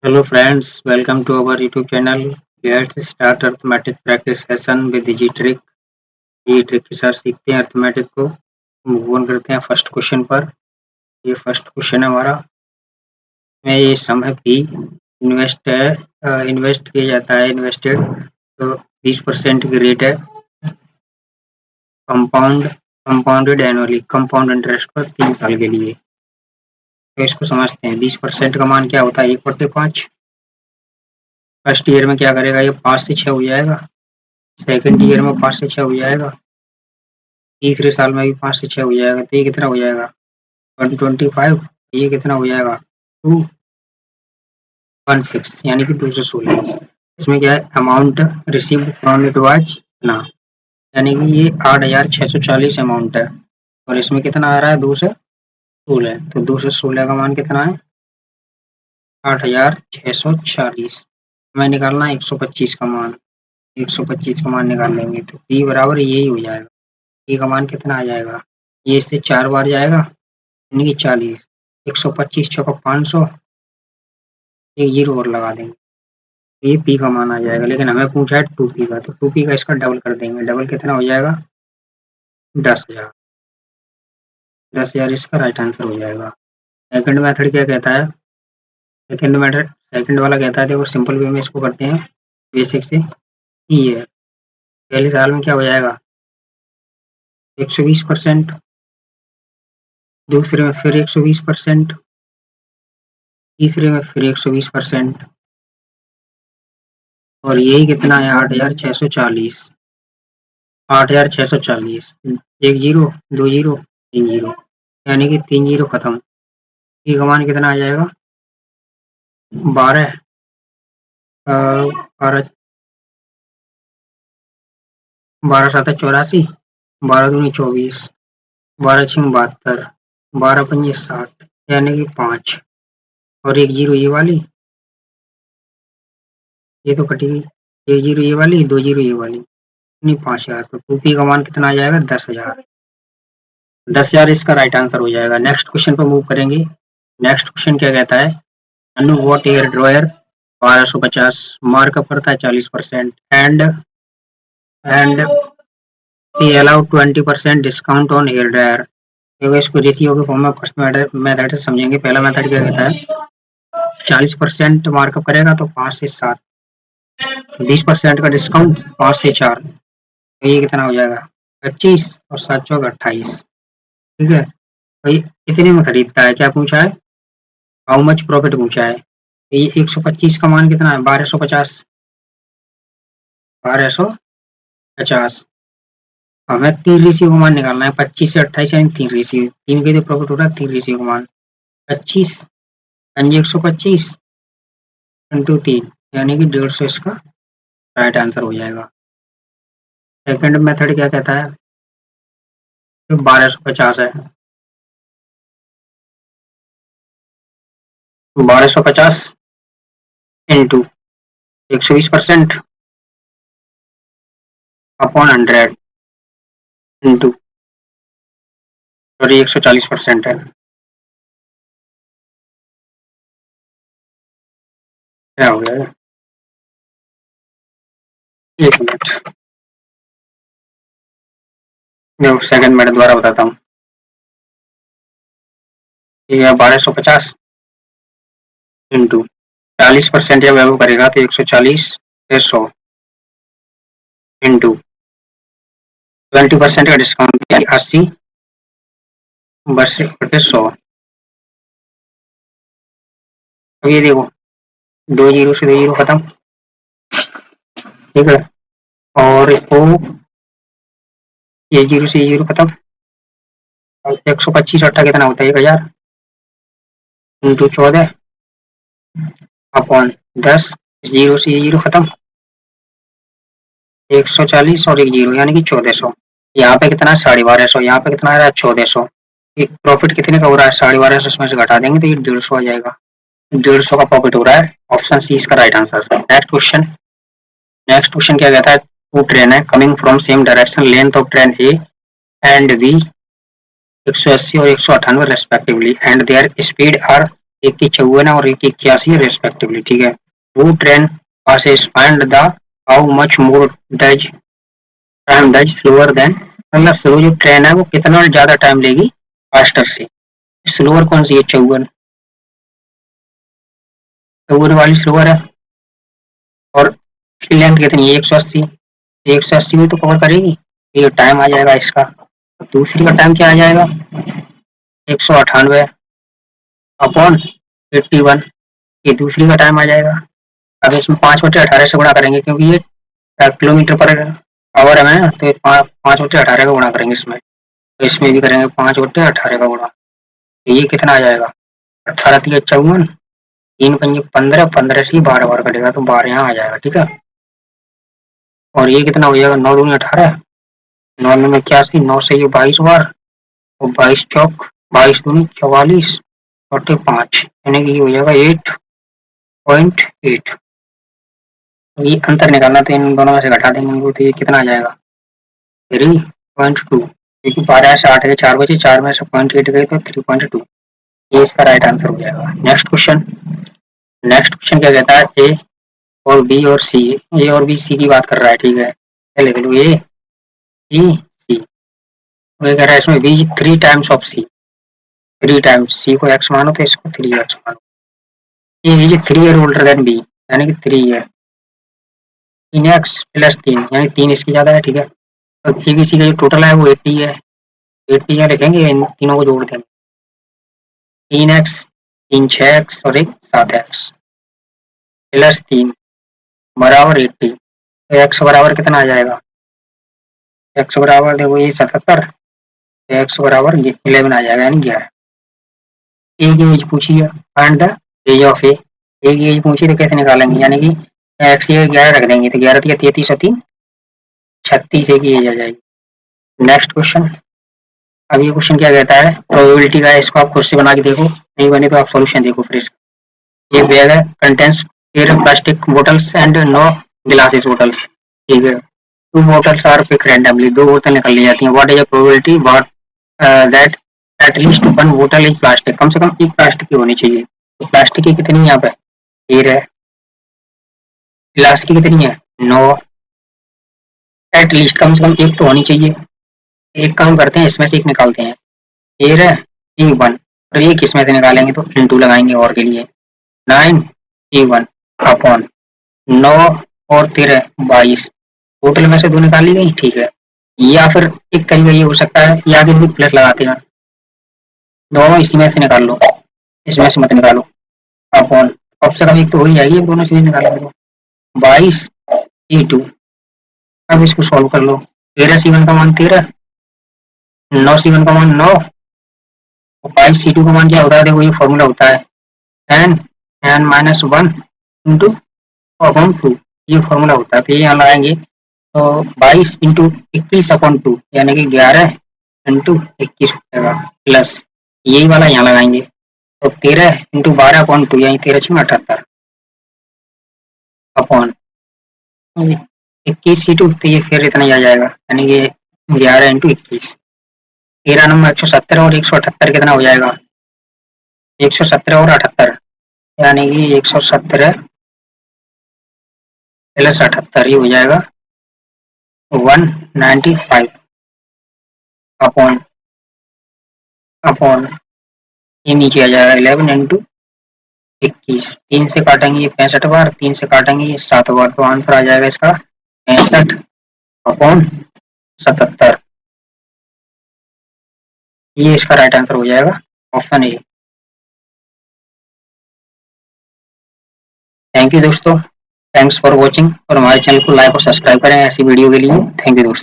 Hello friends, welcome to our YouTube channel. Let's start arithmetic practice session with Digitrick. Digitrick के साथ सीखते हैं arithmetic को। Move on करते हैं फर्स्ट क्वेश्चन पर। ये फर्स्ट क्वेश्चन है हमारा। में ये सम है पी इन्वेस्ट है इन्वेस्ट किया जाता है इन्वेस्टेड तो 20% की रेट है कंपाउंडेड एनुअली कंपाउंड इंटरेस्ट पर 3 साल के लिए। तो इसको समझते हैं 20% का मान क्या होता है 1/5। फर्स्ट ईयर में क्या करेगा ये 5 से 6 हो जाएगा। सेकंड ईयर में 5 से 6 हो जाएगा। तीसरे साल में भी 5 से 6 हो जाएगा। तो ये कितना हो जाएगा 125। ये कितना हो जाएगा 216 यानी कि 216। इसमें क्या है amount received from it was ना यानी कि ये 8640 अमाउंट है और इसमें कितना आ रहा है 216। तो 216 का मान कितना है 8640। हमें निकालना है 125 का मान। 125 का मान निकाल लेंगे तो p बराबर यही हो जाएगा। p का मान कितना आ जाएगा ये इससे 4 बार जाएगा यानी कि 40। 125 चौका 500 एक जीरो और लगा देंगे ये p का मान आ जाएगा। लेकिन हमें पूछा है 2p का तो 2p का इसका डबल कर देंगे। डबल कितना हो जाएगा 10,000। 10,000 इसका राइट आंसर हो जाएगा। सेकंड मेथड क्या कहता है सेकंड वाला कहता है देखो सिंपल वे में इसको करते हैं बेसिक से। ये पहले साल में क्या हो जाएगा 120%। दूसरे में फिर 120%। तीसरे में फिर 120% और यही कितना है 8640। 8640 एक जीरो 2 जीरो 3 जीरो यानी कि 3 जीरो खत्म। ये का मान कितना आ जाएगा 12 12 12 7 84 12 दूनी 24 12 6 72 12 5 60 यानी कि 5 और एक जीरो ये वाली ये तो कटेगी। एक जीरो ये वाली 2 जीरो ये वाली नहीं 5000। तो 2p का मान कितना आ जाएगा 10,000। 10,000 इसका राइट आंसर हो जाएगा। नेक्स्ट क्वेश्चन पर मूव करेंगे। नेक्स्ट क्वेश्चन क्या कहता है Anu what air dryer 1250 markup करता है 40% and she allow 20% discount on air dryer. देखो इसको रेशियो के फॉर्म में फर्स्ट मेथड से समझेंगे। पहला मेथड क्या कहता है 40% मार्कअप करेगा तो 5 से 7। 20% का डिस्काउंट 5 से 4 तो ये कितना हो जाएगा 25 और 7 चौक 28। ठीक है तो ये कितने में खरीदता है क्या पूछा है हाउ मच प्रॉफिट पूछा है। तो ये 125 का मान कितना है 1250। 1250 हमें 3 रेशियो का मान निकालना है 25 से 28 यानी 3 रेशियो 3 के लिए प्रॉफिट हो रहा है 3 रेशियो का मान 25 125 इंटू 3 यानी कि 150 इसका राइट आंसर हो जाएगा। सेकंड मेथड क्या कहता है तो 1250 है 1250 इंटू 120% अपॉन 100 इंटू सॉरी 140% है क्या हो गया एक मिनट मैं सेकंड मेथड द्वारा बताता हूँ। ठीक है 1250 इंटू 40% जब वैल्यू करेगा तो 140 से 100 इंटू 20% का डिस्काउंट 80 बटे 100। अब ये देखो 2 जीरो से 2 जीरो खत्म। ठीक है और इसको ये जीरो से ये जीरो खत्म। 125 अट्ठा कितना होता है 1000 इंटू 14 अपॉन 10 जीरो से ये जीरो खत्म। 140 और एक जीरो यानी कि 1400। यहाँ पे कितना है 1250। यहाँ पे कितना आ रहा है 1400। प्रॉफिट कितने का हो रहा है 1250 इसमें से घटा देंगे तो ये 150 आ जाएगा। 150 का प्रॉफिट हो रहा है। ऑप्शन सी इसका राइट आंसर। नेक्स्ट क्वेश्चन क्या कहता है टू ट्रेन है coming from same direction length of train A and B 180 और 198 respectively and their speed are एक की 54 है और एक की 81 है रेस्पेक्टिवली, ठीक है। वो train passes find the how much more does time does slower then, मतलब स्लो जो ट्रेन है वो कितना ज्यादा टाइम लेगी फास्टर से। स्लोअर कौन सी है? 54, 54 वाली स्लोअर है। और इसकी लेंथ कितनी है? 180, 180 में तो कवर करेगी। ये टाइम आ जाएगा इसका। दूसरी का टाइम क्या आ जाएगा? 198 अपॉन 81, ये दूसरी का टाइम आ जाएगा। अब इसमें 5/18 से गुणा करेंगे क्योंकि ये किलोमीटर पर आवर है ना, तो 5/18 का गुणा करेंगे इसमें, तो इसमें भी करेंगे 5/18 का गुणा। तो ये कितना आ जाएगा? 18 3 54, 3 5 15, 15 से 12 बार कटेगा तो 12 यहाँ आ जाएगा, ठीक है। और ये कितना हो जाएगा? 9 दूनी 18, 9 में 81, 9 से ये 22 बार, और 22 चौक 22 दूनी 44 और 5, यानी कि ये हो जाएगा 8.8। ये अंतर निकालना तो इन दोनों में से घटा देंगे इनको, तो ये कितना आ जाएगा? 3.2, क्योंकि 12 से 8 के 4 बचे, 4 में से 0.8 गए तो 3.2, ये इसका राइट आंसर हो जाएगा। नेक्स्ट क्वेश्चन, नेक्स्ट क्वेश्चन क्या कहता है? ए और बी और सी, ए और बी सी की बात कर रहा है, ठीक है। क्या लिख लो? ए बी सी, वो कह रहा है इसमें B 3 times of C, 3 times C को एक्स मानो तो इसको 3x मानो। A is 3 year older than B, यानी कि 3 ईयर, 3x प्लस 3 यानी 3 इसकी ज्यादा है, ठीक है। तो ए बी सी का जो टोटल है वो 80 है, 80 यहाँ लिखेंगे, इन तीनों को जोड़ देंगे, 3x 3 6x और एक 7x प्लस 3 बराबर 80। तो x बराबर कितना आ जाएगा? x बराबर देखो ये 77, x बराबर 11 आ जाएगा, यानी 11। ए की एज पूछी है, फाइंड द एज ऑफ ए, ए की एज पूछी तो कैसे निकालेंगे? यानी कि एक्स की 11 रख देंगे, तो 11 33 और 3 36 ए की एज आ जाएगी। नेक्स्ट क्वेश्चन, अब ये क्वेश्चन क्या कहता है? प्रोबेबिलिटी का है, इसको आप खुद से बना के देखो, नहीं बने तो आप सॉल्यूशन देखो फिर इसका। ये बैग है, contents plastic bottles and no glasses bottles, ठीक है। 2 bottles are picked randomly, 2 बोतल निकल ली जाती हैं। What is the probability what that at least 1 बोतल इज प्लास्टिक, कम से कम एक प्लास्टिक की होनी चाहिए। तो प्लास्टिक की कितनी यहाँ पे? 13 है। ग्लास की कितनी है? 9। एटलीस्ट कम से कम एक तो होनी चाहिए। एक काम करते हैं, इसमें से एक निकालते हैं। 13 E1 और एक इसमें से निकालेंगे तो इंटू लगाएंगे और के लिए, 9 E1 अपॉन 9 और 13 22, टोटल में से 2 निकाली गई, ठीक है। या फिर एक तरीका ये हो सकता है, या आगे भी प्लस लगाते हैं, दोनों इसी में से निकाल लो, इसमें से मत निकालो, अपॉन कम से कम एक तो हो ही जाएगी, दोनों से निकालेंगे 22 E2। अब इसको सॉल्व कर लो, 13 C1 का मान 13, 9 C1 का मान 9, 22 C2 का मान क्या होता है? देखो ये फॉर्मूला होता है n माइनस 1 इंटू अपॉन 2, ये फॉर्मूला होता है। तो ये यहाँ लगाएंगे तो 22 इंटू 21 अपॉन 2, यानी कि 11 इंटू 21 हो जाएगा, प्लस यही वाला यहाँ लगाएंगे तो 13 इंटू 12 अपॉन 2, यानी 13 6 78 अपॉन 21 C2, तो ये फिर इतना ही आ जाएगा, यानी कि 11 इंटू 21, 13 नंबर 170 और 178 कितना हो जाएगा? 117 और 78, यानी कि 117 प्लस 78 ही हो जाएगा 195 अपॉन अपॉन ये नीचे आ जाएगा 11 इंटू 21, 3 से काटेंगे ये 65 बार, 3 से काटेंगे ये 7 बार, तो आंसर आ जाएगा इसका 65 अपॉन 77। ये इसका राइट आंसर हो जाएगा, ऑप्शन ए। थैंक यू दोस्तों, थैंक्स फॉर वॉचिंग, और हमारे चैनल को लाइक और सब्सक्राइब करें ऐसी वीडियो के लिए। थैंक यू दोस्तों।